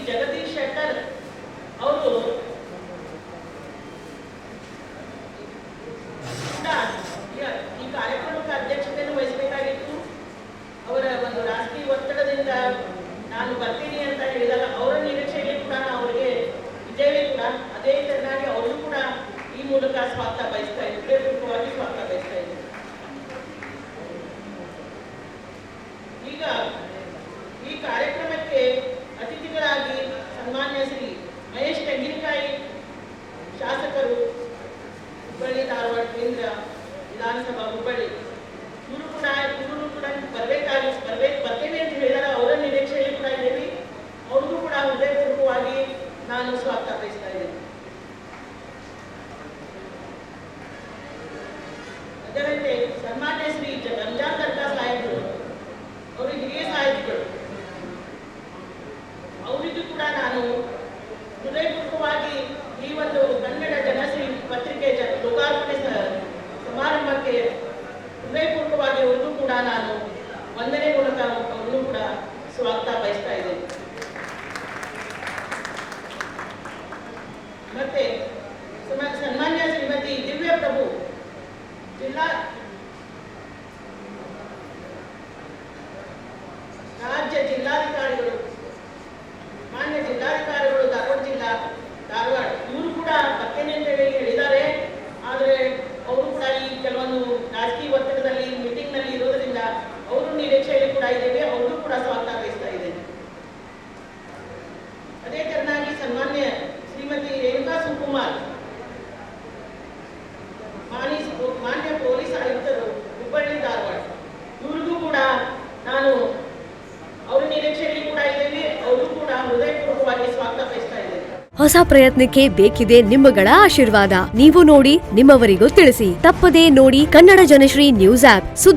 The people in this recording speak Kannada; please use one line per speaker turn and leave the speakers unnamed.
ಜಗದೀಶ್ ಶೆಟ್ಟರ್ ಅವರು ಈ ಕಾರ್ಯಕ್ರಮಕ್ಕೆ ಅಧ್ಯಕ್ಷತೆಯನ್ನು ವಹಿಸಬೇಕಾಗಿತ್ತು. ಅವರ ಒಂದು ರಾಜಕೀಯ ಒತ್ತಡದಿಂದ ನಾನು ಬರ್ತೀನಿ ಅಂತ ಹೇಳಿದಾಗ ಅವರ ನಿರೀಕ್ಷೆಯಲ್ಲಿ ಕೂಡ ಅವರಿಗೆ ವಿಜಯವೇ ಕೂಡ ಅದೇ ತೆರನಾಗಿ ಅವರು ಕೂಡ ಈ ಮೂಲಕ ಸ್ವಾಗತ ಬಯಸ್ತಾ ಇದ್ರು, ಹೃದಯಪೂರ್ವಕವಾಗಿ ಸ್ವಾಗತ ಬಯಸ್ತಾ ಇದ್ರು. ಈಗ ಈ ಕಾರ್ಯಕ್ರಮಕ್ಕೆ ಅತಿಥಿಗಳಾಗಿ ಸನ್ಮಾನ್ಯ ಶ್ರೀ ಮಹೇಶ್ ತೆಂಗಿನಕಾಯಿ ಶಾಸಕರು, ಹುಬ್ಬಳ್ಳಿ ಧಾರವಾಡ ಕೇಂದ್ರ ವಿಧಾನಸಭಾ ಹುಬ್ಬಳ್ಳಿ, ಇವರು ಕೂಡ ಬರ್ತೇವೆ ಅಂತ ಹೇಳಿದಾಗ ಅವರ ನಿರೀಕ್ಷೆಯಲ್ಲಿ ಕೂಡ ಇದ್ದೇವೆ. ಅವ್ರಿಗೂ ಕೂಡ ಹೃದಯಪೂರ್ವಕವಾಗಿ ನಾನು ಸ್ವಾಗತ ಬಯಸ್ತಾ ಇದ್ದೇನೆ. ಅದರಂತೆ ಸನ್ಮಾನ್ಯ ಶ್ರೀ ರಂಜಾನ್ ದರ್ಗಾ ಸಾಹೇಬರು, ಅವರು ಹಿರಿಯ ಸಾಹಿತಿಗಳು, ಅವರಿಗೂ ಕೂಡ ನಾನು ಹೃದಯಪೂರ್ವಕವಾಗಿ ಈ ಒಂದು ಕನ್ನಡ ಜನಶ್ರೀ ಪತ್ರಿಕೆ ಲೋಕಾರ್ಪಣೆ ಸಮಾರಂಭಕ್ಕೆ ಹೃದಯಪೂರ್ವಕವಾಗಿ ಅವ್ರಿಗೂ ಕೂಡ ನಾನು ವಂದನೆ ಮೂಲಕ ಅವ್ರಿಗೂ ಕೂಡ ಸ್ವಾಗತ ಬಯಸ್ತಾ ಇದ್ದೇನೆ. ಮತ್ತೆ ಸನ್ಮಾನ್ಯ ಶ್ರೀಮತಿ ದಿವ್ಯ ಪ್ರಭು, ರಾಜ್ಯ ಜಿಲ್ಲಾಧಿಕಾರಿಗಳು, ಮಾನ್ಯ ಜಿಲ್ಲಾಧಿಕಾರಿಗಳು ಧಾರವಾಡ ಜಿಲ್ಲಾ ಧಾರವಾಡ, ಇವರು ಕೂಡ ಬರ್ತೇನೆ ಅಂತ ಹೇಳಿದ್ದಾರೆ. ಆದರೆ ಅವರು ಕೂಡ ಈ ಕೆಲವೊಂದು ರಾಜಕೀಯ ಒತ್ತಡದಲ್ಲಿ ಮೀಟಿಂಗ್ ನಲ್ಲಿ ಇರೋದ್ರಿಂದ ಅವರು ನಿರೀಕ್ಷೆಯಲ್ಲಿ ಕೂಡ ಇದ್ದೇವೆ, ಅವ್ರಿಗೂ ಕೂಡ ಸ್ವಾಗತ ಬಯಸ್ತಾ ಇದ್ದೇನೆ. ಅದೇ ತೆರನಾಗಿ ಸನ್ಮಾನ್ಯ ಶ್ರೀಮತಿ ರೇಣುಕಾ ಸುಕುಮಾರ್, ಮಾನ್ಯ ಪೊಲೀಸ್ ಆಯುಕ್ತರು ಹುಬ್ಬಳ್ಳಿ ಧಾರವಾಡ, ಇವ್ರಿಗೂ ಕೂಡ ನಾನು ಅವ್ರ ನಿರೀಕ್ಷೆಯಲ್ಲಿ ಕೂಡ ಇದ್ದೇವೆ, ಅವರು ಕೂಡ ಹೃದಯಪೂರ್ವಕವಾಗಿ ಸ್ವಾಗತ ಬಯಸ್ತಾ ಇದ್ದೇನೆ.
ಹೊಸ ಪ್ರಯತ್ನಕ್ಕೆ ಬೇಕಿದೆ ನಿಮ್ಮಗಳ ಆಶೀರ್ವಾದ. ನೀವು ನೋಡಿ, ನಿಮ್ಮವರಿಗೂ ತಿಳಿಸಿ. ತಪ್ಪದೇ ನೋಡಿ ಕನ್ನಡ ಜನಶ್ರೀ ನ್ಯೂಸ್ ಆಪ್. ಸುದ್ದಿ